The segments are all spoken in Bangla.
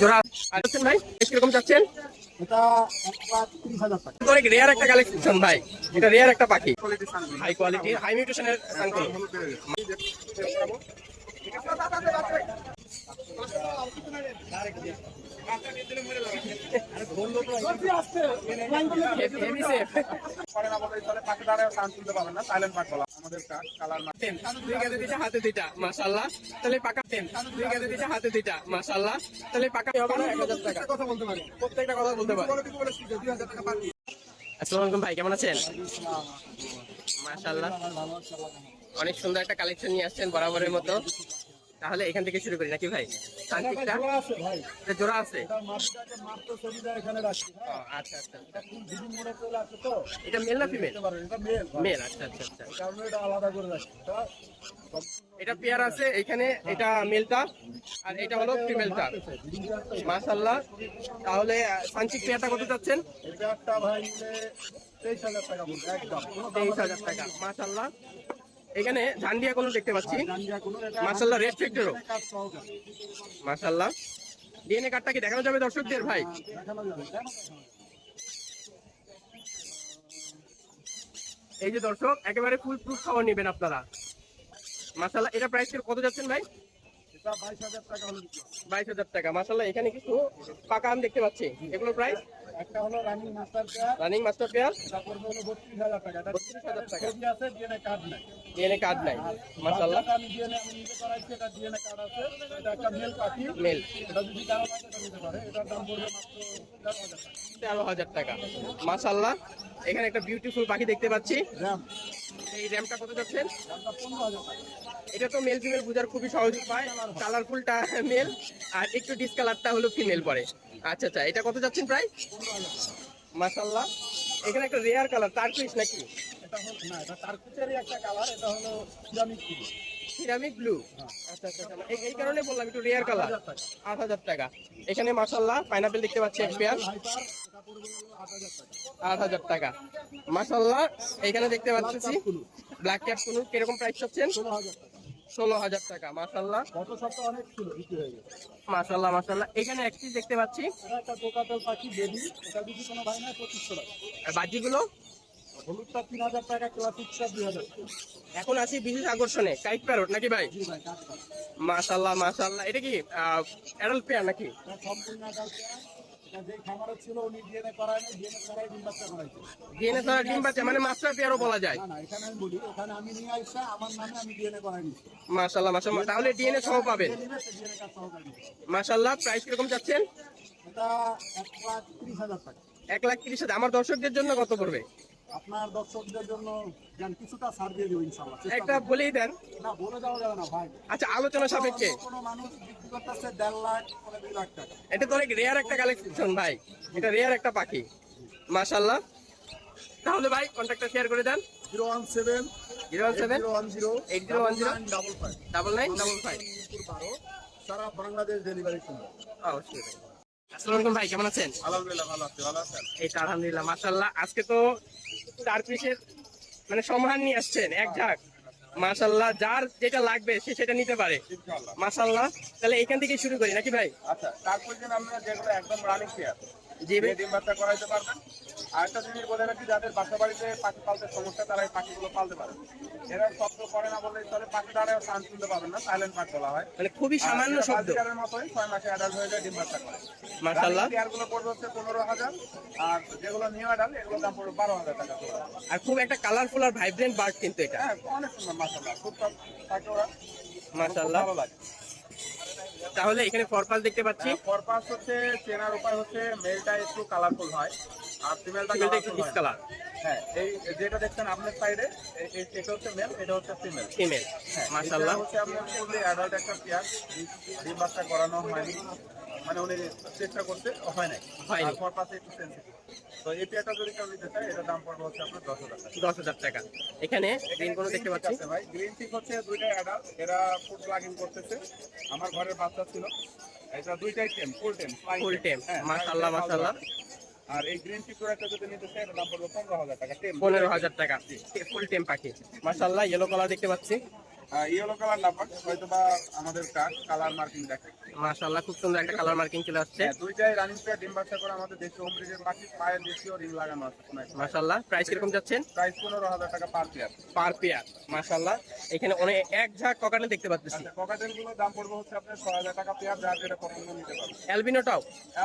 জোড়া আছেন ভাই, কিরকম চাচ্ছেন? এটা 1,30,000 টাকা। অনেক রেয়ার একটা কালেকশন ভাই, এটা রেয়ার একটা পাখি, হাই কোয়ালিটি হাই মিউটেশনের সানকুল। হাতে দুইটা মাশাআল্লাহ, তাহলে পাকা হাতে দুইটা মাশাআল্লাহ, তাহলে পাকা হবে না 1000 টাকা। কথা বলতে পারি, প্রত্যেকটা কথা বলতে পারি। 2,000 টাকা পাচ্ছি। আসসালামু আলাইকুম ভাই, কেমন আছেন? মাশাআল্লাহ, অনেক সুন্দর একটা কালেকশন নিয়ে আসছেন বরাবরের মতো। তাহলে এখান থেকে শুরু করি নাকি ভাই? তান্ত্রিকটা জোড়া আছে। আচ্ছা আচ্ছা, এটা মেল না ফিমেল? মেল। আচ্ছা আচ্ছা আচ্ছা, এটা পেয়ার আছে এখানে, এটা মেলটা আর এটা হলো ফিমেলটা। মাশাআল্লাহ, তাহলে সানচিক পেয়ারটা কত চাচ্ছেন? এটা ভাই নিলে 23,000 টাকা বলবো একদম। 23,000 টাকা। মাশাআল্লাহ, এখানে ঝান্ডিয়া কোনো দেখতে পাচ্ছি মাশাআল্লাহ, রেড ফ্যাক্টরও মাশাআল্লাহ। ডিএনএ কার্ডটা কি দেখানো যাবে দর্শকদের ভাই? এই যে দর্শক, একেবারে ফুল প্রুফ খাবার নেবেন আপনারা মাশাআল্লাহ। এটা প্রাইস কত যাচ্ছেন ভাই? এটা 22,000 টাকা হলো। 22,000 টাকা মাশাআল্লাহ। এখানে কিছু পাকা আম দেখতে পাচ্ছি, এগুলোর প্রাইস? একটা হলো running master pair, running master pair, এটা পড়বে হলো 32,000 টাকা। এটা 32,000 টাকা। ছবি আছে, ডিএনএ কার্ড নাই। ডিএনএ কার্ড নাই মাশাআল্লাহ। আমি ডিএনএ আমি নিজে করাইছি, এটা ডিএনএ কার্ড আছে। এটা একটা মেল পাখি, মেল। এটা যদি কারো লাগে এটা নিতে পারে। এটার দাম পড়বে মাত্র 13,000 টাকা। 13,000 টাকা মাশাআল্লাহ। এখানে একটা বিউটিফুল পাখি দেখতে পাচ্ছি, র্যাম, এই র্যামটা কত যাচ্ছেন? দামটা 15,000 টাকা। এটা তো মেল ফিমেল বুঝার খুবই সহজ উপায়, কালারফুলটা মেল আর একটু ডিসকালারটা হলো ফিমেল পরে। আচ্ছা আচ্ছা, এটা কত যাচ্ছেন প্রাইস? 15,000 টাকা। মাশাআল্লাহ, এখানে একটা রেয়ার কালার টার্কিশ নাকি? এটা হলো না, এটা টার্কিশেরই একটা কালার। এটা হলো সিরামিক ব্লু। Ceramic blue. আচ্ছা আচ্ছা, এই কারণে বললাম একটু রেয়ার কালার। 8,000 টাকা। 8,000 টাকা। এখানে মাশাআল্লাহ পাইনাপেল দেখতে পাচ্ছি এক পেয়ার, হাইপার, এটা পড়বে হলো 8,000 টাকা। 8,000 টাকা মাশাআল্লাহ। এখানে দেখতে পাচ্ছি ব্ল্যাক ক্যাপ কোন, কিরকম প্রাইস চাচ্ছেন? 16,000 টাকা। 16,000 টাকা মাশাআল্লাহ। গত সপ্তাহে অনেক ছিল, বিক্রি হয়ে গেছে। মাশাআল্লাহ মাশাআল্লাহ। এখানে একটি দেখতে পাচ্ছি, এটা একটা কোকাটেল পাখি বেবি, এটা যদি কোনো ভাই না 2,500 টাকা। আর বাজিগুলো হলুদটা 3,000 টাকা, ক্লাসিকটা 2,000 টাকা। এখন আছি বিশেষ আকর্ষণে, কাইট প্যারট নাকি ভাই? জি ভাই, কাটটা। মাশাআল্লাহ মাশাআল্লাহ। এটা কি অ্যাডাল্ট পেয়ার নাকি? এটা সম্পূর্ণ আদাল পেয়ার। এটা যেই খামারে ছিল উনি ডিএনএ করায় না, ডিএনএ করাই ডিম বাচ্চা করাইছে। ডিএনএ ছাড়া ডিম বাচ্চা, মানে মাস্টার পেয়ারও বলা যায়। না না, এখানে আমি বলি, ওখানে আমি নিয়ে আইসা আমার নামে আমি ডিএনএ করাই নিচ্ছি। মাশাআল্লাহ মাশাআল্লাহ, তাহলে ডিএনএ সহ পাবেন ডিএনএ কার্ড সহকারে নিচ্ছি। মাশাআল্লাহ। প্রাইস কিরকম চাচ্ছেন? এটা 1,30,000 টাকা। 1,30,000। আমার দর্শকদের জন্য কত পড়বে? আপনার দর্শকদের জন্য যান কিছুটা ছাড় দিয়ে দেবো ইনশাআল্লাহ। একটা বলেই দেন। না, বলে দেওয়া যাবে না ভাই। আচ্ছা, আলোচনা সাপেক্ষে। কোনো মানুষ বিক্রি করতেছে 1.5 লাখ, 2 লাখ টাকা। এটা তো অনেক রেয়ার একটা কালেকশন ভাই, এটা রেয়ার একটা পাখি মাশাআল্লাহ। তাহলে ভাই কন্ট্যাক্টটা শেয়ার করে দেন। 017 017 8010 8010 995 9955। সারা বাংলাদেশ ডেলিভারি সুন্দর। অবশ্যই ভাই। আসসালামু আলাইকুম ভাই, কেমন আছেন? আলহামদুলিল্লাহ ভালো আছি, ভালো আছেন? এই তো আলহামদুলিল্লাহ মাশাআল্লাহ। আজকে তো 4 পিসের মানে সমাহার নিয়ে আসছেন এক ঝাঁক মাশাআল্লাহ। যার যেটা লাগবে সে সেটা নিতে পারে ইনশাআল্লাহ। মাশাআল্লাহ। তাহলে এখান থেকে শুরু করি নাকি ভাই? আচ্ছা, তারপর যেন আমরা যেগুলো একদম রানিং পেয়ার জি ভাই। ডিম বাচ্চা করাইতে পারবেন। আর একটা জিনিস বলে রাখি, যাদের বাসা বাড়িতে পাখি পালতে সমস্যা তারা এই পাখিগুলো পালতে পারে। এরা শব্দ করে না বললে চলে, পাখি দাঁড়ায় সাউন্ড শুনতে পাবেন না, সাইলেন্ট পাখ বলা হয়। মানে খুবই সামান্য শব্দ বাজিকারের মতোই 6 মাসে অ্যাডাল্ট হয়ে যায়, ডিম বাচ্চা করে। মাশাআল্লাহ। পেয়ারগুলো পড়বে হচ্ছে 15,000, আর যেগুলো নিউ অ্যাডাল্ট এগুলোর দাম পড়বে 12,000 টাকা। আর খুব একটা কালারফুল আর ভাইব্রেন্ট বার্ড কিন্তু এটা হ্যাঁ, অনেক সুন্দর মাশাআল্লাহ, খুব সব থাকে ওরা, মাশাআল্লাহ। ভালো লাগে। তাহলে এখানে ফরপাল দেখতে পাচ্ছি, পারপাস হচ্ছে চেনার উপায় হচ্ছে মেলটা একটু কালারফুল হয় আর ফিমেলটা ফিমেলটা একটু কালারফুল হয়। ডিসকালার। হ্যাঁ, এই যেটা দেখছেন আপনার সাইডে, এটা হচ্ছে মেল, এটা হচ্ছে ফিমেল। ফিমেল হ্যাঁ, মাশাআল্লাহ। এটা হচ্ছে আপনার ফুললি অ্যাডাল্ট একটা পেয়ার, ডিম বাচ্চা করানো হয়নি, মানে উনি চেষ্টা করতে হয় নাই, হয়নি। আর পারপাসে একটু সেন্সিটিভ। তো এই পেয়ারটা যদি কেউ নিতে চায়, এটার দাম পড়বে হচ্ছে আপনার 10,000 টাকা। 10,000 টাকা। এখানে গ্রিন কোনো দেখতে পাচ্ছি, ভাই গ্রিন চিক হচ্ছে দুইটা অ্যাডাল্ট, এরা ফুড প্লাগিং করতেছে। আমার ঘরের বাচ্চা ছিল, এটা দুইটাই টেম, ফুল টেম। ফুল টেম মাশাআল্লাহ মাশাআল্লাহ। আর এই গ্রিন চিক একটা যদি নিতে চায়, এটার দাম পড়বে 15,000 টাকা। টেম 15,000 টাকা ফুল টেম পাখি মাশাআল্লাহ। ইয়েলো কালার দেখতে পাচ্ছি, ইয়েলো কালার লাভবাগ, হয়তো বা আমাদের কালার মার্কিং দেখে। মাশাআল্লাহ, খুব সুন্দর একটা কালার মার্কিং চলে আসছে। দুইটাই রানিং পেয়ার, ডিম বাচ্চা করে আমাদের দেশীয় হোম ব্রিডের পাখি, পায়ে দেশীয় রিং লাগানো আছে। মাশাআল্লাহ, প্রাইস কিরকম যাচ্ছেন? প্রাইস 15,000 টাকা পার পেয়ার। Per pair. মাশাআল্লাহ, এখানে অনেক এক ঝাঁক ককাটেল দেখতে পাচ্ছি। আচ্ছা, ককাটেল গুলো দাম পড়বে হচ্ছে আপনার 6,000 টাকা পেয়ার, যার যেটা পছন্দ নিতে পারবে। অ্যালবিনোটাও?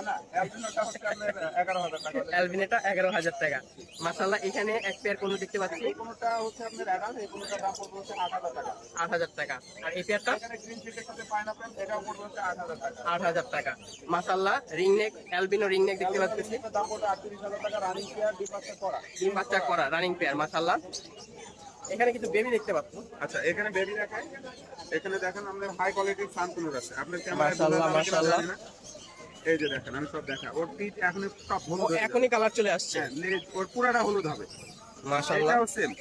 না, অ্যালবিনোটা হচ্ছে আপনার 11,000 টাকা। অ্যালবিনোটা 11,000 টাকা। মাশাআল্লাহ, এখানে এক পেয়ার কোন দেখতে পাচ্ছি। এই কোনটা হচ্ছে আপনার অ্যাডাল্ট, এই কোনটার দাম পড়বে হচ্ছে 8,000 টাকা। 8,000 টাকা। আর এই পেয়ারটা এখানে গ্রিন চিকের সাথে পাইনাপল, এটাও পড়বে হচ্ছে 8,000 টাকা। 8,000 টাকা। মাশাআল্লাহ, ring neck albino ring neck দেখতে পাচ্ছি। এটার দাম পড়বে 38,000 টাকা, রানিং পেয়ার, ডিম বাচ্চা করা। ডিম বাচ্চা করা রানিং পেয়ার। মাশাআল্লাহ, এখানে কিছু বেবি দেখতে পাচ্ছি। আচ্ছা, এখানে বেবি দেখায়। এখানে দেখেন আমাদের হাই কোয়ালিটির সানকুনুর আছে। আপনার মাশাআল্লাহ, মাশাআল্লাহ। এই যে দেখেন, আমি সব দেখা, ওর পিঠ এখন সব ও, হলুদ হয়ে যাবে। এখনই কালার চলে আসছে। হ্যাঁ, ওর পুরাটা হলুদ হবে। মাশাআল্লাহ, এটাও সেম।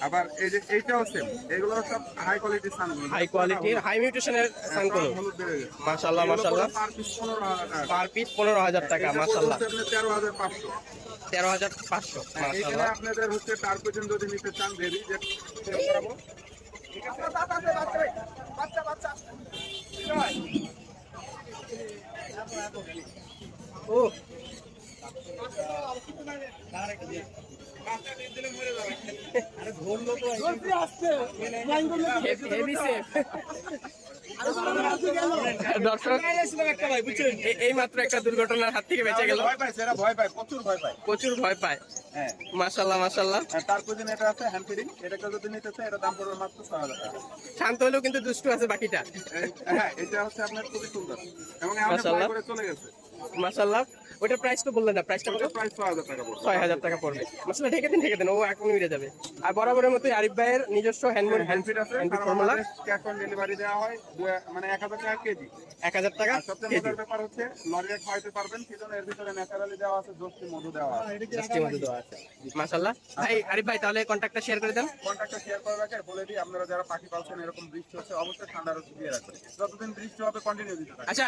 আবার এই যে এইটাও সেম। এগুলো সব হাই কোয়ালিটির সানকুনুর। হাই কোয়ালিটির হাই মিউটেশনের সানকুলো। হলুদ বেড়ে গেছে। মাশাআল্লাহ, মাশাআল্লাহ, পার পিস 15,000 টাকা। পার পিস 15,000 টাকা। মাশাআল্লাহ, 13,500। 13,500। এখানে মাশাআল্লাহ, আপনাদের হচ্ছে টার্পোজেন যদি নিতে চান, বেবি যে করাবো। ঠিক আছে, বাচ্চা বাচ্চা। ও হেভি সেফ। দর্শক, এই মাত্র একটা দুর্ঘটনার হাত থেকে বেঁচে গেল। ভয় পায়, সেরা ভয় পায়, প্রচুর ভয় পায়। প্রচুর ভয় পায়। হ্যাঁ, মাশাআল্লাহ, মাশাআল্লাহ। টার্পোজেন এটা আছে, হ্যান্ড ফিডিং। এটাকে যদি নিতে চাই, এটা দাম পড়বে মাত্র 6,000 টাকা। শান্ত হলেও কিন্তু দুষ্টু আছে বাকিটা। হ্যাঁ, এটা হচ্ছে আপনার খুবই সুন্দর এবং আমাদের মাশাআল্লাহ। ভয় করে চলে গেছে। মাশাআল্লাহ, ওটার প্রাইস তো বললেন না, প্রাইসটা কত? ওটার প্রাইস 6,000 টাকা পড়বে। 6,000 টাকা পড়বে। মাশাআল্লাহ, ঢেকে দেন, ও এখন মিলে যাবে। আর বরাবরের মতোই আরিফ ভাইয়ের নিজস্ব হ্যান্ড হ্যান্ড ফিড আছে, ফর্মুলা। ক্যাশ অন ডেলিভারি দেওয়া হয়, মানে 1,000 টাকা কেজি। 1,000 টাকা আর সবচেয়ে কেজি। মজার ব্যাপার হচ্ছে লরিয়ে খাওয়াইতে পারবেন, সেজন্য এর ভিতরে ন্যাচারালি দেওয়া আছে, জোস্তি মধু দেওয়া আছে। মিষ্টি মধু দেওয়া আছে। মাশাআল্লাহ ভাই, আরিফ ভাই তাহলে কন্ট্যাক্টটা শেয়ার করে দেন। কন্ট্যাক্টটা শেয়ার করে রাখে, বলে দিই আপনারা যারা পাখি পালছেন, এরকম বৃষ্টি হচ্ছে, অবশ্যই ঠান্ডার ওষুধ দিয়ে রাখবেন। যতদিন বৃষ্টি হবে কন্টিনিউ দিতে থাকবেন। আচ্ছা,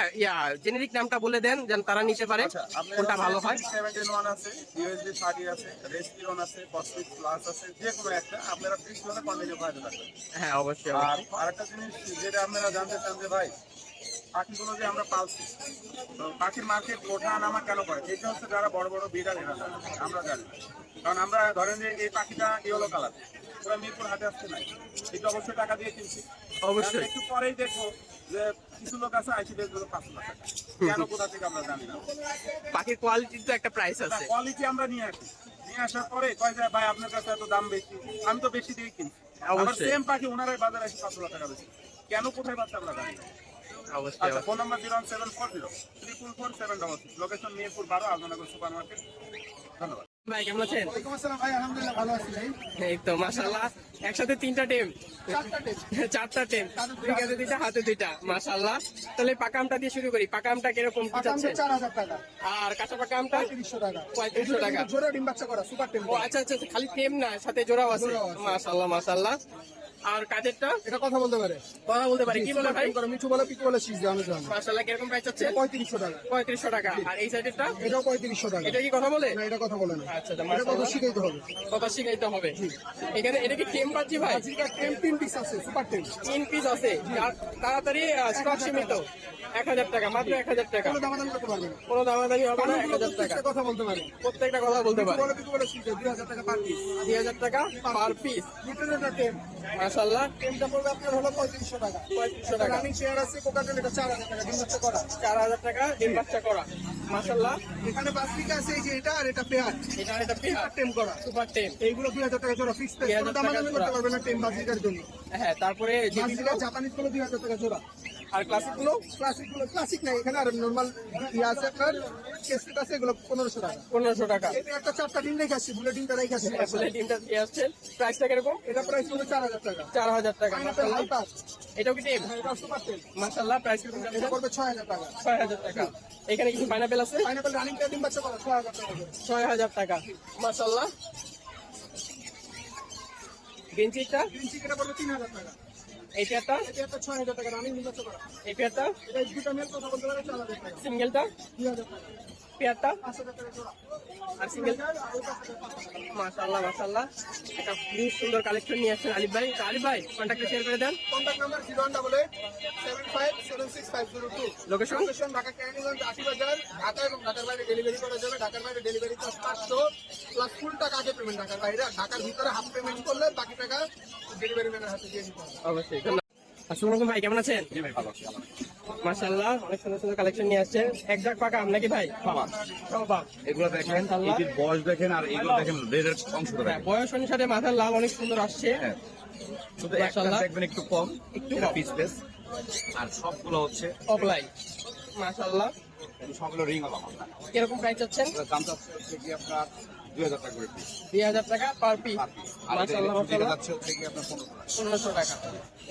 জেনেরিক নামটা বলে দেন যেন তারা নিতে পারে, আচ্ছা, আপনার কোনটা ভালো হয়। 71 আছে, USD 30 আছে, রেসপিরন আছে, কসমিক প্লাস আছে, যে কোনো একটা আপনারা বৃষ্টি হলে কন্টিনিউ খাওয়াতে থাকবেন। হ্যাঁ, অবশ্যই। আর আরেকটা জিনিস যেটা আপনারা জানতে চান যে ভাই, পাখিগুলো যে আমরা পালছি, তো পাখির মার্কেট ওঠা নামা কেন করে, এটা হচ্ছে যারা বড় বড় বিডার এরা জানে, আমরা জানি। কারণ আমরা ধরেন যে এই পাখিটা ইয়েলো কালার, ওরা মিরপুর হাটে আসতে নাই, এটা অবশ্যই টাকা দিয়ে কিনছি। অবশ্যই। আমি একটু পরেই দেখবো যে কিছু লোক আছে আইসি বেচগুলো 5 লাখ টাকা, কেন কোথা থেকে আমরা জানি না। পাখির কোয়ালিটির তো একটা প্রাইস আছে। কোয়ালিটি আমরা নিয়ে আসি, নিয়ে আসার পরে কয় যায় ভাই আপনার কাছে এত দাম বেশি, আমি তো বেশি দিয়ে কিনছি। আবার অবশ্যই। সেম পাখি ওনারাই বাজারে এসে 5 লাখ টাকা বেশি, কেন কোথায় পাচ্ছে আমরা জানি না। অবশ্যই। আচ্ছা, phone number 01740 location Mirpur 12, Alamnagar super market. ধন্যবাদ ভাই, কেমন আছেন? ভাই আলহামদুলিল্লাহ ভালো আছি ভাই। এই তো মাশাআল্লাহ, একসাথে 3টা টিম, 4টা টিম, ঠিক আছে, 2টা হাতে 2টা। মাশাআল্লাহ, তাহলে পাকা আমটা দিয়ে শুরু করি। পাকা আমটা কিরকম কি পাকা আমটা চাচ্ছেন? 4,000 টাকা, আর কাঁচা পাকা আমটা 3,500 টাকা। 3,500 টাকা। জোড়া ডিম বাচ্চা করা সুপার টেম। ও আচ্ছা আচ্ছা, খালি টেম না, সাথে জোড়াও আছে। জোড়াও আছে। মাশাআল্লাহ, মাশাআল্লাহ। আর কাজেরটা এটা কথা বলতে পারে, কথা বলতে পারি, কি বলে ভাই? মিঠু বলে পিকু বলে শীষ আমি জানি। মাশাআল্লাহ, কিরকম প্রাইস আছে? 3500 টাকা। 3500 টাকা। আর এই সাইডেরটা? এটাও 3500 টাকা। এটা কি কথা বলে? না, এটা কথা বলে না। আচ্ছা, এটা কথা মাশাআল্লাহ, শিখাইতে হবে। কথা শিখাইতে হবে। এখানে এটা কি টেম পাচ্ছি ভাই? আজকে টেম 3 পিস আছে, সুপার টেম। 3 পিস আছে। আর তাড়াতাড়ি স্টক সীমিত। 1,000 টাকা, মাত্র 1,000 টাকা। কোনো দামাদামি করতে পারবে না। কোনো দামাদামি হবে না, 1,000 টাকা। প্রত্যেকটা কথা বলতে পারে। প্রত্যেকটা কথা বলতে পারে। বলে পিকু বলে শীষ 2000 টাকা পার পিস। 2,000 টাকা পার পিস। লিটারের একটা টেম। মাশাআল্লাহ, টেমটা পড়বে আপনার হলো 3500 টাকা। 3500 টাকা। রানিং শেয়ার আছে কোকাটেল, এটা 4,000 টাকা ডিম বাচ্চা করা। 4,000 টাকা ডিম বাচ্চা করা। মাশাআল্লাহ, এখানে বাসলিকা আছে, এই যে এটা আর এটা পেয়ার। এটা এটা পিস টেম করা। সুপার টেম। এইগুলো 2000 টাকা জোড়া ফিক্স প্রাইস। 2000 কোনো টাকা দামাদামি জোড়া। করতে পারবে না টেম বাসলিকার জন্য। হ্যাঁ, তারপরে বাসলিকা জাপানিজ গুলো 2000 টাকা জোড়া। আর ক্লাসিক গুলো ক্লাসিক নাই এখানে, আর নরমাল ইয়ে আছে আপনার কেসেট আছে, এগুলো 1500 টাকা। 1500 টাকা। এটা একটা 4টা ডিম রেখে আসছি, বুলেটিনটা রেখে আসছি। আসলে ডিমটা দিয়ে আসছেন, প্রাইসটা কিরকম? এটা প্রাইস হলো 4000 টাকা। 4,000 টাকা। পাইনাপেল মাশাআল্লাহ, হালকা, এটাও কি টেম? এটা সুপার টেম। মাশাআল্লাহ, প্রাইস কিরকম এটা যাচ্ছে? পড়বে 6000 টাকা। 6,000 টাকা। এখানে কিছু পাইনাপেল আছে? পাইনাপেল রানিং ডিম বাচ্চা করা 6000 টাকা করে। 6,000 টাকা। মাশাআল্লাহ, গ্রিন চিকটা? গ্রিন চিকেনটা পড়বে 3000 টাকা। এই পেয়ারটা? এটা একটা 6000 টাকা রানিং ডিম বাচ্চা করা। এই পেয়ারটা? এটা দুটো মেল কথা বলতে পারে 4000 টাকা। সিঙ্গেলটা? 2000 টাকা। পেয়ারটা আর সিঙ্গেল। মাশাআল্লাহ মাশাআল্লাহ, একটা খুব সুন্দর কালেকশন নিয়ে আসছেন আলিফ ভাই। তো আলিফ ভাই কন্ট্যাক্টে শেয়ার করে দেন। Contact number 018875766502। Location location Dhaka Keraniganj 80 বাজার, ঢাকা এবং ঢাকার বাইরে ডেলিভারি করা যাবে। ঢাকার বাইরে ডেলিভারি চার্জ 500 প্লাস ফুল টাকা আগে পেমেন্ট ঢাকার বাইরে। ঢাকার ভিতরে হাফ পেমেন্ট করলে বাকি টাকা ডেলিভারি ম্যানের হাতে দিয়ে দিতে হবে। অবশ্যই। আসসালামু আলাইকুম ভাই, কেমন আছেন? মাশাআল্লাহ, অনেক সুন্দর সুন্দর কালেকশন নিয়ে আসছেন। একজাক পাকা আম নাকি ভাই? সবাব। এগুলো দেখেন, এটির বয়স দেখেন, আর এগুলো দেখেন রেডের অংশটা দেখেন। বয়স অনুসারে মাথার লাল অনেক সুন্দর আসছে। হ্যাঁ। শুধু একটা মাশাআল্লাহ। দেখবেন একটু কম, একটু এটা কম। পিস পিস, আর সবগুলো হচ্ছে অফলাইন। মাশাআল্লাহ, সবগুলো রিং আলাম। কিরকম প্রাইস চাচ্ছেন? দাম হচ্ছে কি আপনার 2000 টাকা করে পিস। 2000 টাকা পার পিস। আর মাশাআল্লাহ এটা মাশাআল্লাহ, যাচ্ছে হচ্ছে কি আপনার 1500 টাকা। 1500 টাকা।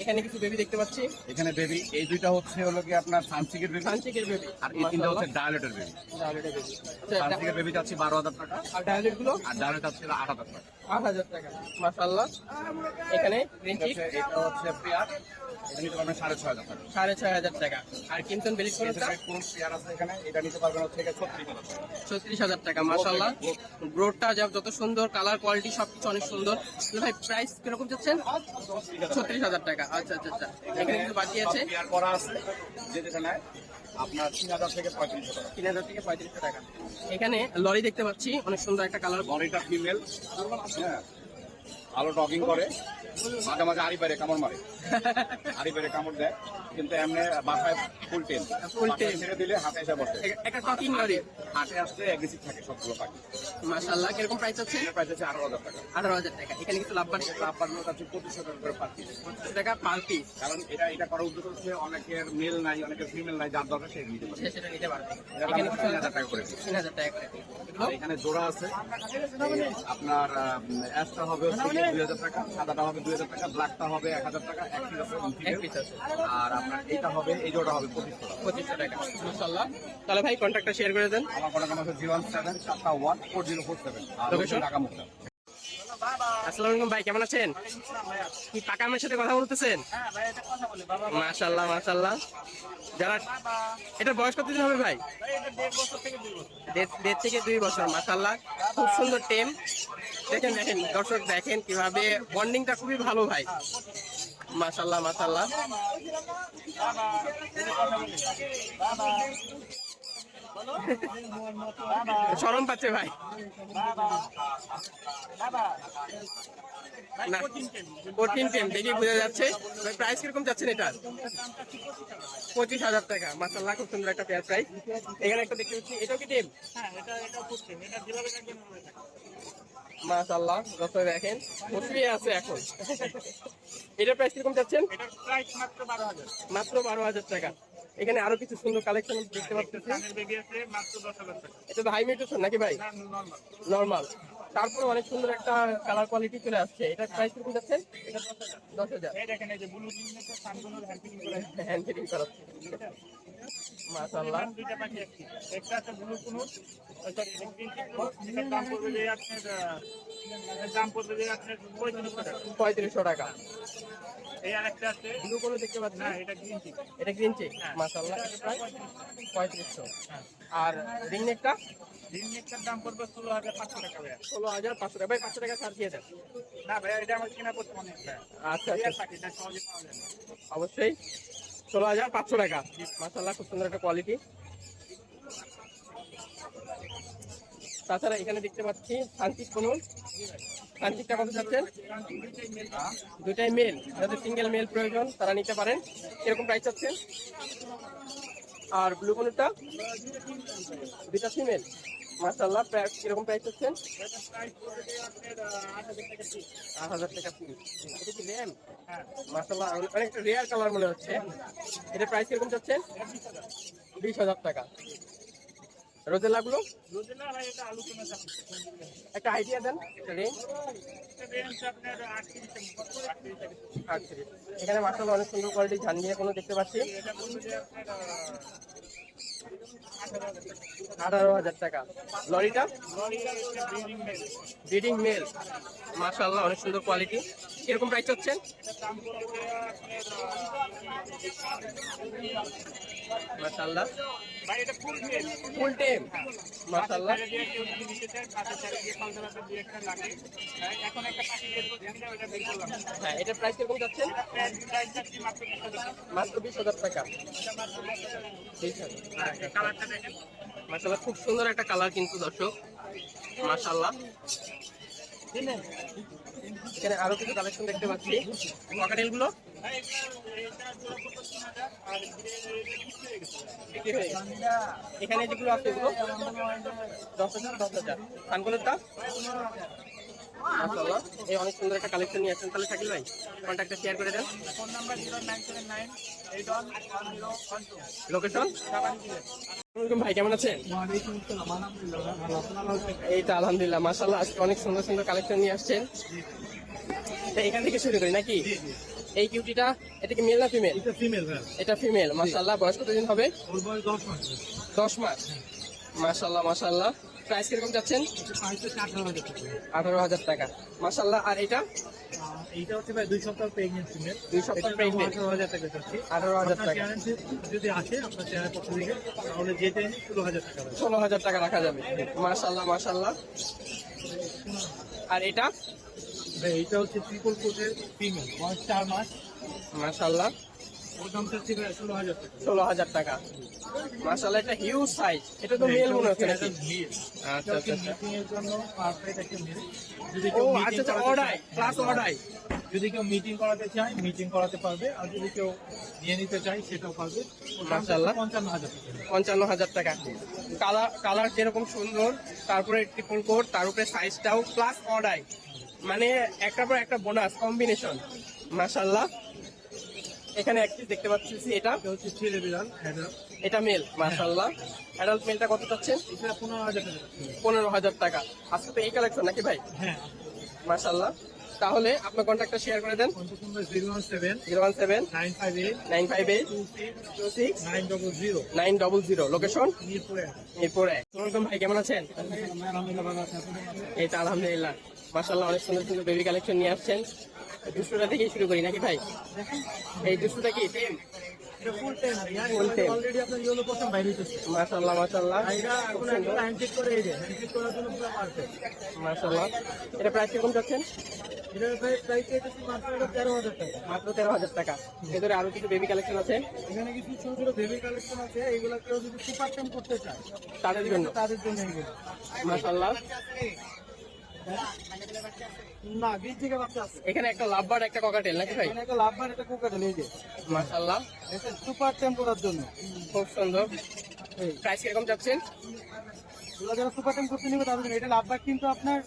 এখানে কিছু বেবি দেখতে পাচ্ছি, এখানে বেবি এই দুইটা হচ্ছে হলো কি আপনার সানসিকের বেবি, সানচিকের বেবি। আর এই তিনটা হচ্ছে ডায়ালেটের বেবি। ডায়ালেটের বেবি। সানসিকের বেবি যাচ্ছে 12000 টাকা, আর ডায়ালেট গুলো আর ডায়ালেট যাচ্ছে 8000 টাকা। 8000 টাকা। মাশাআল্লাহ, এখানে গ্রিন চিক এটা হচ্ছে পেয়ার, এটা নিতে পারবেন 6500 টাকা। 6500 টাকা। আর কিমসন বেলিশ কোনটা? কোন পেয়ার আছে এখানে, এটা নিতে পারবেন হচ্ছে 36,000 টাকা। 36000 টাকা। মাশাআল্লাহ, ব্রোডটা যত সুন্দর, কালার কোয়ালিটি সবকিছু অনেক সুন্দর। ভাই প্রাইস কিরকম যাচ্ছেন? 36,000 টাকা। আচ্ছা আচ্ছা আচ্ছা, এখানে কিছু বাকি আছে। পেয়ার করা আছে যেটা নেয় আপনার 3000 থেকে 3500 টাকা। 3000 থেকে 3500 টাকা। এখানে লরি দেখতে পাচ্ছি, অনেক সুন্দর একটা কালার। লরিটা ফিমেল, হ্যাঁ, ভালো ডগিং করে, মাঝে মাঝে আড়ি বাইরে কামড় মারে, আড়ি বাইরে কামড় দেয়, কিন্তু এমনি বাসায় ফুল টেন, Full tame। ছেড়ে দিলে হাতে এসে বসে। একটা টকিং লরি। হাটে আসতে অ্যাগ্রেসিভ থাকে সবগুলো পাখি। মাশাআল্লাহ, কিরকম প্রাইস আছে? এর প্রাইস হচ্ছে 18,000 টাকা। 18,000 টাকা। এখানে কিছু লাভবান আপনার কাছে 2500 টাকা করে পাচ্ছি, 2500 টাকা পার পিস। কারণ এটা করার উদ্দেশ্য হচ্ছে অনেকের মেল নাই, অনেকের ফিমেল নাই, যার দরকার সে নিতে পারে। সে সেটা নিতে পারবে। এটা এখানে দাম কিছু 3000 টাকা করে। 3000 টাকা করে। এগুলো আর এখানে জোড়া আছে, আপনার অ্যাশটা হবে হচ্ছে 2000 টাকা, সাদাটা হবে 2000 টাকা, ব্ল্যাকটা হবে 1000 টাকা, এক পিস আছে এক পিস আছে। আর আপনার এইটা হবে, এই জোড়া হবে 2500 টাকা। 2500 টাকা। মাশাআল্লাহ, তাহলে ভাই কন্ট্যাক্টটা শেয়ার করে দেন। আমার কন্টাক্ট নাম্বার হচ্ছে 017714047, আর Location? ঢাকা মুক্তা। আসসালামু আলাইকুম ভাই, কেমন আছেন? কি পাকা আমের সাথে কথা বলতেছেন? মাশাআল্লাহ মাশাআল্লাহ। যারা এটার বয়স কতদিন হবে ভাই? 1.5 থেকে 2 বছর। মাশাআল্লাহ, খুব সুন্দর টেম। দেখেন দেখেন দর্শক, দেখেন কিভাবে বন্ডিংটা খুবই ভালো ভাই। মাশাআল্লাহ মাশাআল্লাহ। শরম পাচ্ছে ভাই। না, কঠিন টেম দেখে বোঝা যাচ্ছে। ভাই প্রাইস কিরকম যাচ্ছেন এটার? 25,000 টাকা। মাশাআল্লাহ, খুব সুন্দর একটা পেয়ার প্রাইস। এখানে একটা দেখতে পাচ্ছি, এটাও কি টেম? মাশাআল্লাহ, দর্শক দেখেন বসিয়ে আছে এখন। এটার প্রাইস কিরকম যাচ্ছেন? মাত্র 12,000 টাকা। এখানে আরো কিছু সুন্দর কালেকশন দেখতে পাচ্ছি। এটা তো হাই মিউটেশন নাকি ভাই? নরমাল। তারপরে অনেক সুন্দর একটা কালার কোয়ালিটি চলে আসছে। এটার প্রাইস কিরকম যাচ্ছে? এটা 10,000। হ্যান্ড ফিটিং করাচ্ছে। মাশাআল্লাহ, দাম পড়বে যে আপনার 3500 টাকা। এই আরেকটা আছে, ব্লু কোনো দেখতে পাচ্ছি না এটা গ্রিন টি, এটা গ্রিন চেক। মাশাআল্লাহ, এটা প্রায় 3500। আর রিং নেকটা গ্রিন নেকটার দাম পড়বে 16,500 টাকা ভাইয়া। 16,500 টাকা। ভাই 500 টাকা ছাড় দিয়ে দেন। না ভাইয়া, এটা আমার কিনা পড়ছে অনেক ভাইয়া। আচ্ছা এই আচ্ছা, পাখি, এটা সহজে পাওয়া যায় না। অবশ্যই 16,500 টাকা। মাশাআল্লাহ, খুব সুন্দর একটা কোয়ালিটি। তাছাড়া এখানে দেখতে পাচ্ছি সানচিক কোনুল। সানচিকটা কত যাচ্ছেন? দুটাই মেল। যাদের সিঙ্গেল মেল প্রয়োজন তারা নিতে পারেন। এরকম প্রাইস চাচ্ছেন? আর ব্লু কোনুরটা? দুটা ফিমেল। মাশাআল্লাহ, কিরকম প্রাইস চাচ্ছেন? 8,000 টাকা পিস। এটা কি র্যাম? মাশাআল্লাহ, অনেকটা রেয়ার কালার মনে হচ্ছে। এটা প্রাইস কিরকম চাচ্ছেন? 20,000 টাকা। রোজেলাগুলো রোজেলা ভাই, এটা আলোচনা চাচ্ছে। একটা আইডিয়া দেন, একটা রেঞ্জ। এটা রেঞ্জ আপনার 38 থেকে 38। এখানে মাশাআল্লাহ অনেক সুন্দর কোয়ালিটি ঝান্ডিয়া কোনো দেখতে পাচ্ছি। এটা বলবে যে আপনার 18,000 টাকা। লরিটা লরিটা হচ্ছে ব্রিডিং মেল। Breeding male. মাশাআল্লাহ, অনেক সুন্দর কোয়ালিটি। কিরকম প্রাইস হচ্ছেন? মাশাআল্লাহ, ভাই এটা ফুল টেল। ফুল টেম, মাশাআল্লাহ। দিয়ে কেউ যদি নিতে চায় পাশে চাইলে দিয়ে কলকাতা দিয়ে একটা লাগে। এখন একটা পাখি বের করছি না, ওটা বের করলাম। হ্যাঁ, এটার প্রাইস কিরকম যাচ্ছেন? প্রাইস যাচ্ছে মাত্র 20,000 টাকা। মাত্র 20,000 টাকা। কালারটা দেখেন। মাশাআল্লাহ, খুব সুন্দর একটা কালার কিন্তু দর্শক, মাশাআল্লাহ। এখানে আরো কিছু কালেকশন দেখতে পাচ্ছি। ককাটেল গুলো ভাই এটা জোড়া পড়তো 3,000 আর বিক্রি হয়ে গেছে। এখানে যেগুলো আছে এগুলো 10,000 10,000। কানগুলোরটা মাশাআল্লাহ, এই অনেক সুন্দর একটা কালেকশন নিয়ে আসছেন। তাহলে শাকিল ভাই কন্ট্যাক্টটা শেয়ার করে দেন। Phone number 0979811012। লোকেশন ভাই, কেমন আছেন? এই তো আলহামদুলিল্লাহ, মাশাআল্লাহ। আজকে অনেক সুন্দর সুন্দর কালেকশন নিয়ে আসছেন। তো এখান থেকে শুরু করি নাকি? এই কিউটিটা, এটা কি মেল না ফিমেল? এটা ফিমেল ভাই, এটা ফিমেল, মাশাআল্লাহ। বয়স কতদিন হবে? ওর বয়স 10 মাস। 10 মাস, মাশাআল্লাহ মাশাআল্লাহ। প্রাইস কিরকম যাচ্ছেন? প্রাইস হচ্ছে 18,000 টাকা। 18,000 টাকা, মাশাআল্লাহ। আর এটা এইটা হচ্ছে ভাই 2 সপ্তাহ প্রেগনেন্ট ফিমেল। 2 সপ্তাহ pregnant। 18,000 টাকা যাচ্ছে। 18,000 টাকা, গ্যারান্টি যদি আসে আপনার চ্যানেল পক্ষ থেকে তাহলে যেতে 16,000 টাকা ভাই। 16,000 টাকা রাখা যাবে, মাশাআল্লাহ মাশাআল্লাহ। আর এটা ভাই এইটা হচ্ছে ট্রিপল কোটের ফিমেল, বয়স 4 মাস। মাশাআল্লাহ, ওর দাম চাচ্ছি ভাই 16,000 টাকা। 16,000 টাকা, মাশাআল্লাহ। এটা হিউজ সাইজ, এটা তো মেল মনে হচ্ছে নাকি? আচ্ছা আচ্ছা আচ্ছা। মিটিং এর জন্য পারফেক্ট একটা মেল। যদি ও কেউ আচ্ছা আচ্ছা, মিটিং অর্ডাই প্লাস অর্ডাই। যদি কেউ মিটিং করাতে চায় মিটিং করাতে পারবে, আর যদি কেউ নিয়ে নিতে চায় সেটাও পারবে। মাশাআল্লাহ। 55,000 টাকা। 55,000 টাকা। কালার যেরকম সুন্দর, তারপরে ট্রিপল কোট, তার উপরে সাইজটাও প্লাস অর্ডাই, মানে একটার পর একটা বোনাস কম্বিনেশন, মাশাআল্লাহ। এখানে এক পিস দেখতে পাচ্ছি, এটা এটা হচ্ছে ছেলে বিড়াল অ্যাডাল্ট। এটা মেল, মাশাআল্লাহ। অ্যাডাল্ট মেলটা কত চাচ্ছেন? এটা 15,000 টাকা। 15,000 টাকা। আজকে তো এই কালেকশন নাকি ভাই? হ্যাঁ, মাশাআল্লাহ। তাহলে আপনার কন্ট্যাক্টটা শেয়ার করে দেন। Contact number 017 017 958 958 26 26 900। 900। লোকেশন মিরপুরে। এরপরে। আসসালামু ভাই, কেমন আছেন? আলহামদুলিল্লাহ ভালো আছি। আপনি কেমন আছেন? এই তো আলহামদুলিল্লাহ, মাশাআল্লাহ। অনেক সুন্দর সুন্দর বেবি কালেকশন নিয়ে আসছেন। দুশোটা থেকেই শুরু করি নাকি ভাই? এই দুশোটা কি টেম? এটা ফুল টাইম ভাইয়া। Full time। অলরেডি আপনার ইয়েলো পছন্দ বাইরে হচ্ছে। মাশাআল্লাহ মাশাআল্লাহ, আর এটা খুব এখন সুন্দর, একটা হ্যান্ডশেক করে এই যে হ্যান্ডশেক করার জন্য পুরো পারফেক্ট। মাশাআল্লাহ। এটা প্রাইস কিরকম যাচ্ছেন? এটার প্রাইস এটা মাত্র 13,000 টাকা। মাত্র 13,000 টাকা। ভেতরে আরো কিছু বেবি কালেকশন আছে এখানে কিছু ছোট ছোট বেবি কালেকশন আছে, এগুলো কেউ যদি সুপার টেম করতে চায় তাদের জন্য, তাদের জন্য এগুলো। মাশাআল্লাহ। না, বীজ থেকে বাচ্চা আছে। এখানে একটা লাভবার্ড, একটা ককাটেল নাকি ভাই? এখানে একটা লাভবার একটা কোকাটেল এই যে মাশাআল্লাহ, এটা সুপার টেম করার জন্য। খুব সুন্দর। এই প্রাইস কিরকম যাচ্ছেন? এগুলো যারা সুপার টেম করতে নিবে তাদের জন্য। এটা লাভবার কিন্তু আপনার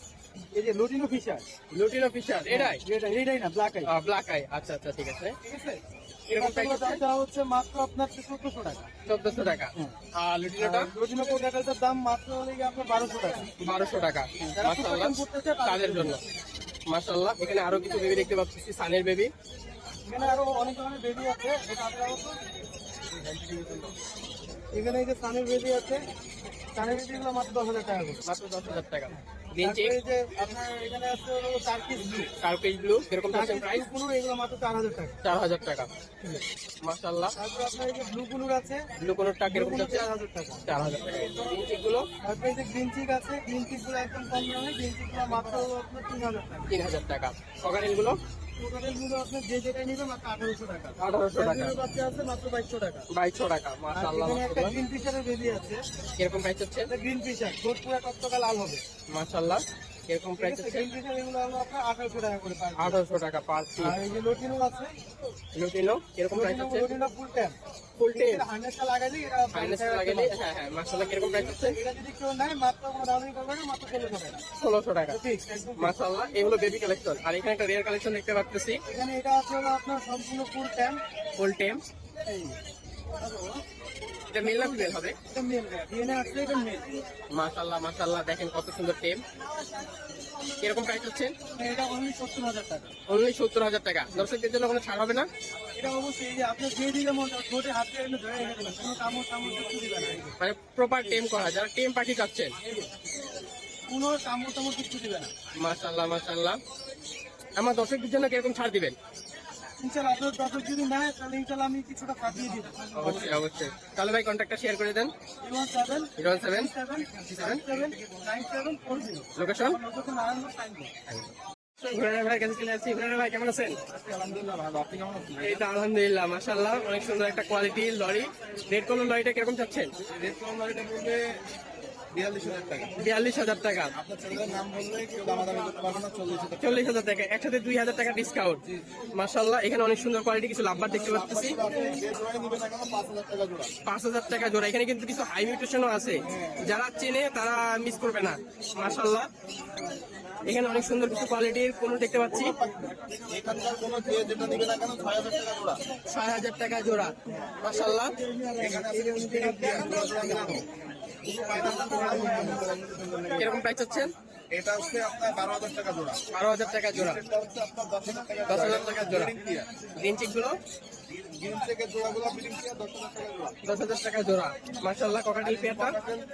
এই যে লুটিনো ফিশার, লুটিনো ফিশার, এটাই এটাই না ব্ল্যাক আই। Black eye. আচ্ছা আচ্ছা, ঠিক আছে। ঠিক আছে, এরকম প্রাইস এগুলোর দাম দেওয়া হচ্ছে মাত্র আপনার 1400 টাকা। 1400 টাকা। আর লুটিনোটা লুটিনো কোকাটেলটার দাম মাত্র হলে গিয়ে আপনার 1200 টাকা। 1200 টাকা। যারা সুপার মাশাআল্লাহ, টেম করতে চায় তাদের জন্য, মাশাআল্লাহ। এখানে আরো কিছু বেবি দেখতে পাচ্ছি, সানের বেবি। এখানে আরো অনেক ধরনের বেবি আছে। এটা আপনারা এখানে এই যে সানের বেবি আছে, সানের বেবি গুলো মাত্র 10,000 টাকা করে। মাত্র 10,000 টাকা। গ্রিন তারপরে চিক, এই যে আপনার এখানে আছে হলো টার্কিশ ব্লু। কার্পেজ ব্লু, কিরকম যাচ্ছেন প্রাইস? ব্লু এগুলো মাত্র 4,000 টাকা। 4,000 টাকা, মাশাআল্লাহ। তারপর আপনার এই যে ব্লু ব্লুর আছে, ব্লু কোনটা কিরকম যাচ্ছে? 4,000 টাকা। 4,000 টাকা। গ্রিন চিক গুলো তারপরে এই যে গ্রিন চিক আছে, গ্রিন চিক গুলো একদম কম দামে, গ্রিন চিক গুলো মাত্র আপনার 3,000 টাকা। 3,000 টাকা। ককাটেল গুলো কোকাটেল গুলো আপনার যে যেটাই নিবে মাত্র 1,800 টাকা। 1,800 টাকা। ব্লুর বাচ্চা আছে মাত্র 2,200 টাকা। 2,200 টাকা, আর মাশাআল্লাহ এখানে একটা মাশাআল্লাহ। গ্রিন ফিশারের বেবি আছে, কিরকম প্রাইস হচ্ছে? এটা গ্রিন ফিশার, ঠোঁট পুরো টকটকা লাল হবে। মাশাআল্লাহ, কিরকম প্রাইস হচ্ছে? গ্রিন ফিশার এগুলো হলো আপনার 1,800 টাকা করে পার পিস। 1,800 টাকা পার পিস। আর এই যে লটিনো আছে, লুটিনো কিরকম প্রাইস হচ্ছে? লটিনো ফুল টাইম। ফুল টেম, এটা 100টা লাগালে এটা ফাইনান্স লাগালে, হ্যাঁ হ্যাঁ, মাশাআল্লাহ। কিরকম প্রাইস হচ্ছে? এটা যদি কেউ নেয় মাত্র কোনো দামই করবে না, মাত্র 1,600 টাকা। 1,600 টাকা, ফিক্স একদম। মাশাআল্লাহ। এগুলো বেবি কালেকশন। আর এখানে একটা রেয়ার কালেকশন দেখতে পাচ্ছি, এখানে এটা আছে হলো আপনার সম্পূর্ণ ফুল টাইম। ফুল টেম। এই এটা মেল না ফিমেল হবে? এটা মেল, ডিএনএ আছে, এটা মেল। মাশাআল্লাহ মাশাআল্লাহ, দেখেন কত সুন্দর টেম। কিরকম প্রাইস হচ্ছে? এটা অনলি 70,000 টাকা। অনলি 70,000 টাকা। দর্শকদের জন্য কোনো ছাড় হবে না? এটা অবশ্যই এই যে আপনি যে দিকে মন চায়, ঠোঁটে হাত দিয়ে এনে ধরে রেখে দেবেন, কোনো কামড় কিছু দিবে না। মানে প্রপার টেম করা, যারা টেম পাখি চাচ্ছেন। কোনো কামড় কিছু দিবে না। মাশাআল্লাহ মাশাআল্লাহ। আমার দর্শকদের জন্য কিরকম ছাড় দিবেন? ইনশাআল্লাহ আপনার দর্শক যদি নেয় তাহলে ইনশাআল্লাহ আমি কিছুটা কাটিয়ে দিব। অবশ্যই অবশ্যই। তাহলে ভাই কন্ট্যাক্টটা শেয়ার করে দেন। 017 লোকেশন নারায়ণগঞ্জ। ইমরান ভাইয়ের কাছে চলে আসছি। ইমরান ভাই কেমন আছেন? আলহামদুলিল্লাহ ভালো, আপনি কেমন আছেন? এই তো আলহামদুলিল্লাহ, মাশাআল্লাহ, অনেক সুন্দর একটা কোয়ালিটির লরি। রেড কালার লরিটা কিরকম চাচ্ছেন? রেড কালার লরিটা পড়বে 42,000 টাকা। 42,000 টাকা। আপনার ছেলেদের নাম বললে কেউ দামাদামি করতে পারবে না, 40,000 টাকা। 40,000 টাকা, একসাথে 2,000 টাকা ডিসকাউন্ট। মাশাআল্লাহ, এখানে অনেক সুন্দর কোয়ালিটি কিছু লাভবার দেখতে পাচ্ছি। যে জোড়াই নিবে না কেন 5,000 টাকা জোড়া। 5,000 টাকা জোড়া। এখানে কিন্তু কিছু হাই মিউটেশনও আছে, যারা চেনে তারা মিস করবে না। মাশাআল্লাহ, এখানে অনেক সুন্দর কিছু কোয়ালিটির কোন দেখতে পাচ্ছি। এখানকার কোনো যে যেটা নিবে না কেন 6,000 টাকা জোড়া। 6,000 টাকা জোড়া। মাশাআল্লাহ, এখানে আছে জোড়া মিলানো। কিরকম প্রাইস হচ্ছেন? এটা হচ্ছে আপনার 12,000 টাকা জোড়া। 12,000 টাকা জোড়া। এটা হচ্ছে আপনার 10,000 টাকা 10,000 টাকা জোড়া। গ্রিন চিক গুলো গ্রিন চেকের জোড়াগুলো বিলিং দিয়ে 10,000 টাকা জোড়া। 10,000 টাকা জোড়া। মাশাআল্লাহ, ককাটেল পেয়ারটা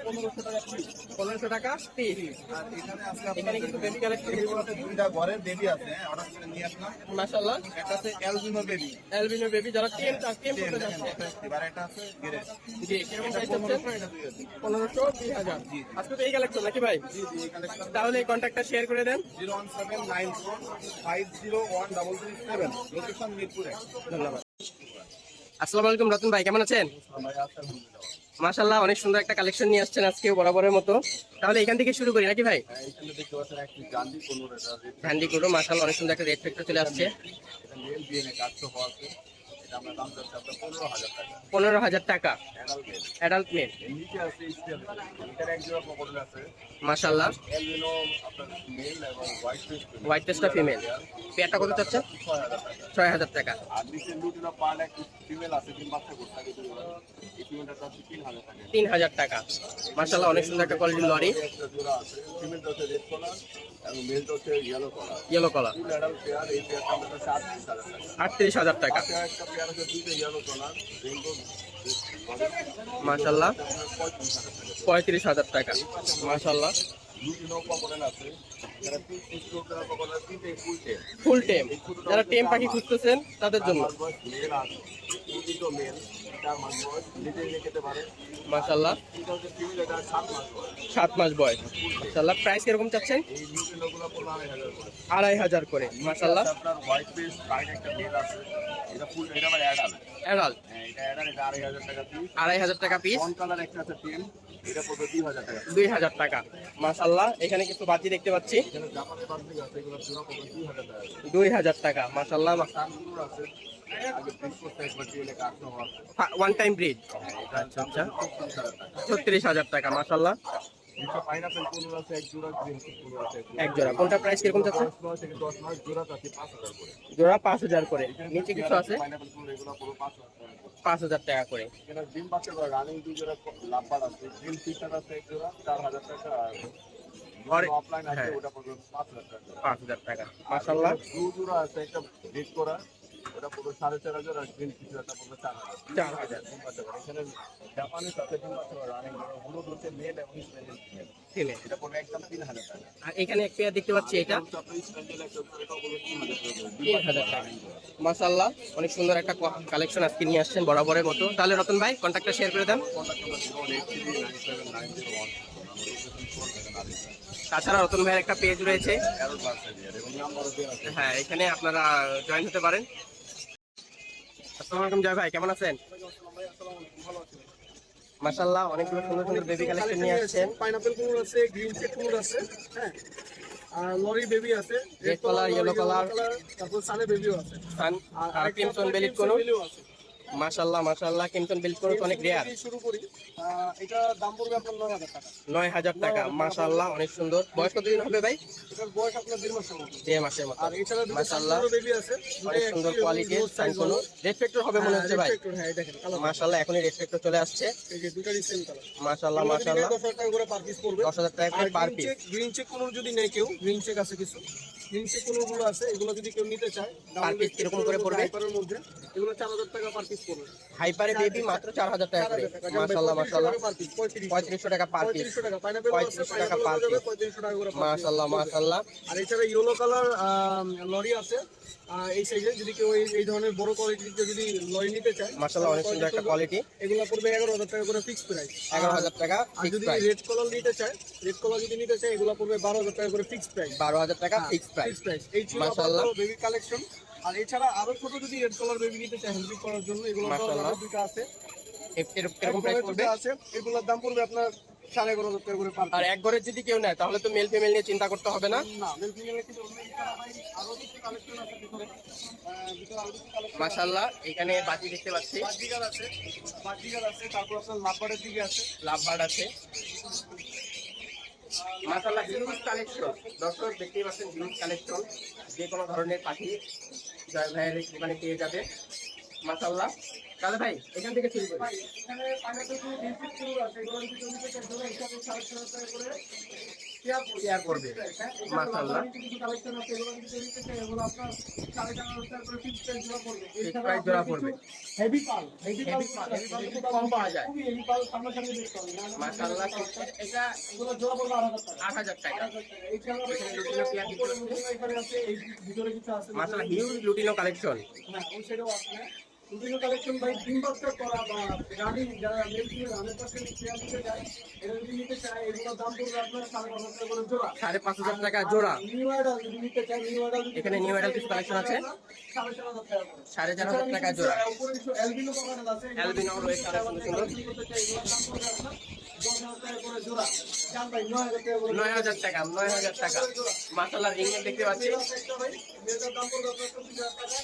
1500 টাকা পিস। 1500 টাকা পিস। আর এখানে আছে এখানে কিন্তু বেবি কালেকশন। আপনার দুইটা ঘরে বেবি আছে, অর্ডার করে নিয়ে আসলাম। মাশাআল্লাহ, একটা আছে অ্যালবিনো বেবি, অ্যালবিনো বেবি যারা টেম করতে যাচ্ছে। এবার এটা আছে গ্রে। জি, কিরকম প্রাইস হচ্ছে? 1500, 2000। আজকে তো এই কালেকশন নাকি ভাই? জি জি, এই কালেকশন তাহলে এই কন্ট্যাক্টটা শেয়ার করে দেন। 01794501337, লোকেশন মিরপুরে। ধন্যবাদ। আসসালামু আলাইকুম রতন ভাই, কেমন আছেন? মাশাআল্লাহ, অনেক সুন্দর একটা কালেকশন নিয়ে আসছেন আজকে বরাবরের মতো। তাহলে এখান থেকে শুরু করি নাকি ভাই? এখানে দেখতে পাচ্ছেন একটি গান্ধী 15 এটা রেড, ভ্যান্ডি করো, মাশাআল্লাহ, অনেক সুন্দর একটা রেড ফ্যাক্টর চলে আসছে। এটা মেল ডিএনএ কাটছো হওয়া আছে। এটা আমরা দাম চাচ্ছি আপনার 15,000 টাকা। 15,000 টাকা। Adult male. Adult male. এর নিচে আছে স্টেল, এটার এক জোড়া পকেট আছে। মাশাআল্লাহ, অ্যালবিনো আপনার মেল এবং হোয়াইট ফেস হোয়াইট টেস্টটা ফিমেল। পেয়ারটা কত চাচ্ছে? 6,000 টাকা। 6,000 টাকা। আর নিচে লুটিনো পার্ট একটা ফিমেল আছে, 3 বাচ্চা করতে থাকে। এই ফিমেলটা চাচ্ছি 3,000 টাকা। 3,000 টাকা। মাশাআল্লাহ, অনেক সুন্দর একটা কোয়ালিটির লরি। একটা জোড়া আছে, ফিমেলটা হচ্ছে রেড কালার এবং মেলটা হচ্ছে yellow colour. Yellow colour. Full adult pair, এই পেয়ারটা আমরা 38,000 টাকা। 38,000 টাকা। একটা পেয়ার আছে দুটো ইয়েলো কালার, রেইনবো মাশাআল্লাহ, 35,000 35,000 টাকা। টাকা। মাশাআল্লাহ, লুটিনো পকেট আছে, যারা পিস পিস করতে পকেট আছে, তিনটে ফুল টেম। ফুল টেম, যারা টেম পাখি খুঁজতেছেন তাদের জন্য। মেল আছে, এই দুটো মেল, 4 মাস বয়স, নিজে নিজে খেতে পারে। মাশাআল্লাহ, এটা হচ্ছে ফিমেল, এটা 7 মাস বয়স। 7 মাস বয়স। মাশাআল্লাহ, প্রাইস কিরকম চাচ্ছেন? এই লুটিনোগুলো পড়লো 2,500 করে। 2,500 করে। মাশাআল্লাহ, আপনার হোয়াইট বেস সাইড একটা মেল আছে, এটা ফুল, এটা আবার অ্যাডাল্ট। অ্যাডাল্ট। হ্যাঁ, এটা অ্যাডাল্ট, এটা 2,500 টাকা পিস। 2,500 টাকা পিস। অন কালার একটা আছে টেম, এটা পড়বে 2,000 টাকা। 2,000 টাকা। মাশাআল্লাহ, এখানে কিছু বাজি দেখতে পাচ্ছি। এখানে জাপানের বার্থডে আছে, এগুলো জোড়া পড়বে 2,000 টাকা। 2,000 টাকা। মাশাআল্লাহ, সানগুলো আছে, আগে ব্রিজ করতে একবার টিএলে কাটনো হওয়া আছে। One time bridge. আচ্ছা আচ্ছা, 36,000 টাকা। মাশাআল্লাহ, নিচে পাইনাপেল কুনুর আছে এক জোড়া, গ্রিন কুনুর আছে এক জোড়া। কোনটা প্রাইস কিরকম যাচ্ছে? 10 মাস থেকে 10 মাস জোড়া আছে 5,000 করে। জোড়া 5,000 করে। নিচে কিছু আছে পাইনাপেল কুনুর, এগুলো পুরো 5,000 টাকা করে। 5,000 টাকা করে। এখানে ডিম বাচ্চা করে রানিং 2 জোড়া লাম্বার আছে, গ্রিন ফিশার আছে এক জোড়া 4,000 টাকা। আর অফলাইন আছে, হ্যাঁ। ওটা পড়বে 5,000 টাকা। 5,000 টাকা। মাশাআল্লাহ, 2 জোড়া আছে, একটা ডেট করা, ওটা পুরো 4,500, আর গ্রিন ফিশারটা পড়বে 4,000। 4,000 ডিম বাচ্চা করে। এখানে জাপানিজ আছে ডিম বাচ্চা করে রানিং, হলুদ হচ্ছে মেল এবং স্পেশাল ফিমেল। ফিমেল। এটা পড়বে একদম 3,000 টাকা। আর এখানে এক পেয়ার দেখতে পাচ্ছি, এটা আপনার স্পেশাল একটা জোড়া, এটাও পড়বে 3,000 টাকা। 3,000 টাকা। মাশাআল্লাহ, অনেক সুন্দর একটা কালেকশন আজকে নিয়ে আসছেন বরাবরের মতো। তাহলে রতন ভাই কন্ট্যাক্টটা শেয়ার করে দেন। Contact number 083979001। তাছাড়া রতন ভাইয়ের একটা পেজ রয়েছে, এবং নাম্বারও দেওয়া আছে। হ্যাঁ, এখানে আপনারা জয়েন হতে পারেন। আসসালামু আলাইকুম জয় ভাই, কেমন আছেন? মাশাআল্লাহ, অনেকগুলো সুন্দর সুন্দর বেবি কালেকশন নিয়ে আসছেন। পাইনাপেল কুনুর আছে, গ্রিন চেক কুনুর আছে, হ্যাঁ, আর লরি বেবি আছে, রেড কালার, ইয়েলো কালার, তারপর সানে বেবিও আছে, সান আর ক্রিমসন বেলিট কোন। বেলিও আছে। মাশাআল্লাহ মাশাআল্লাহ, ক্রিমসন বেলিট কোন তো অনেক রেয়ার। দিয়ে শুরু করি, এটা দাম পড়বে আপনার 9,000 টাকা। 9,000 টাকা। মাশাআল্লাহ, অনেক সুন্দর। বয়স কতদিন হবে ভাই? এটার বয়স আপনার 1.5 মাসের মতো। 1.5 মাসের মতো। আর এছাড়া দুটো মাশাআল্লাহ, সানগুলো বেবি আছে, অনেক সুন্দর কোয়ালিটির সাইন কোন। রেড ফ্যাক্টর হবে মনে হচ্ছে ভাই। হ্যাঁ, এই দেখেন কালার, মাশাআল্লাহ, এখনই রেড ফ্যাক্টর চলে আসছে। এই যে দুটারই সেম কালার। মাশাআল্লাহ মাশাআল্লাহ, 10,000 টাকা করে পার পিস পড়বে। 10,000 টাকা আর করে পার পিস। গ্রিন চেক কোন যদি নেয় কেউ, গ্রিন চেক আছে কিছু, হিংসে কোনগুলো আছে, এগুলো যদি কেউ নিতে চায় Per piece কিরকম করে পড়বে? হাইপারের মধ্যে এগুলো 4000 টাকা পার পিস পড়বে। হাইপারে বেবি মাত্র 4000 টাকা করে। মাশাআল্লাহ মাশাআল্লাহ। 3500 টাকা পার পিস। 3500 টাকা পাইনাপেল 3500 টাকা per piece। 3500 টাকা করে per piece। মাশাআল্লাহ মাশাআল্লাহ। আর এছাড়া ইয়েলো কালার লরি আছে এই সাইজে, যদি কেউ এই ধরনের বড় কোয়ালিটির যদি লরি নিতে চায় মাশাআল্লাহ অনেক সুন্দর একটা কোয়ালিটি। এগুলো পড়বে 11000 টাকা করে ফিক্স প্রাইস। 11000 টাকা আর ফিক্স যদি প্রাইস। রেড কালার নিতে চায়, রেড কালার যদি নিতে চায় এগুলো পড়বে 12000 টাকা করে ফিক্স প্রাইস। 12000 টাকা ফিক্স প্রাইস। Fix price. এই ছিল মাশাআল্লাহ। Baby collection. আর এছাড়া আরো ছোট যদি রেড কালার বেবি নিতে চায় হ্যান্ডপিক করার জন্য, এগুলো মাশাআল্লাহ। দুটো আছে, এরকম প্রাইস পড়বে। আছে এগুলোর দাম পড়বে আপনার 11,500 টাকা করে পার আর এক ঘরের যদি কেউ নেয় তাহলে তো মেল ফিমেল নিয়ে চিন্তা করতে হবে না। না মেল ফিমেলের কিন্তু অন্য এছাড়া ভাই আরো কিছু কালেকশন আছে ভিতরে, ভিতরে আরো কিছু কালেকশন মাশাআল্লাহ এখানে বাজি দেখতে পাচ্ছি, বাজিগার আছে, বাজিগার আছে, তারপর আপনার লাভবারের দিকে আছে। লাভবার্ড আছে। মাশাআল্লাহ হিউজ কালেকশন। দর্শক দেখতেই পাচ্ছেন হিউজ কালেকশন। যে কোনো ধরনের পাখি জয় ভাইয়ের দোকানে পেয়ে যাবে। মাশাআল্লাহ। তাহলে ভাই এখান থেকে শুরু করি। এখানে পাইনাপেল যে ডিসপ্লে গুলো আছে এগুলো যদি কেউ নিতে চায় তাহলে হিসাবে 7,500 টাকা করে শেয়ার করবে। মাশাআল্লাহ। কিছু কালেকশন আছে এগুলো যদি কেউ নিতে চায় এগুলো আপনার 4,500 টাকা করে ফিক্স প্রাইস জোড়া পড়বে। Fixed price জোড়া পড়বে। হেভি পাল, হেভি Heavy পাল, pearl, খুব কম পাওয়া যায়। খুবই হেভি পাল, সামনাসামনি দেখতে হবে। মাশাআল্লাহ এটা এগুলো জোড়া পড়বে 8,000 টাকা। 8000 টাকা। এছাড়াও এখানে লুটিনো পেয়ার দিতে পারবে। এখানে আছে, এই ভিতরে কিছু আছে। মাশাআল্লাহ হিউজ লুটিনো কালেকশন। হ্যাঁ, ওই সাইডেও আছে। বিভিন্ন কালেকশন ভাই ডিম বাচ্চা করা বা রানিং যারা মেল ফিমেল 100% শেয়ার নিতে চায়, এরা যদি নিতে চায় এগুলোর দাম পড়বে আপনার 5,500 টাকা করে জোড়া। 5,500 টাকা জোড়া। নিউ আইডাল যদি নিতে চায়, নিউ আইডাল এখানে নিউ আইডাল কিছু কালেকশন আছে। 4,500 টাকা করে। 4,500 টাকা জোড়া। উপরে কিছু অ্যালবিনো কভারেল আছে। অ্যালবিনো রয়েছে আরো সুন্দর সুন্দর। নিতে চায়, এগুলোর দাম পড়বে আপনার 10,000 টাকা করে জোড়া। জান ভাই 9,000 টাকা করে। 9,000 টাকা, 9,000 টাকা। মাশাআল্লাহ রিং দেখতে পাচ্ছি। একটা ভাই, এটার দাম পড়বে আপনার 25,000 টাকা।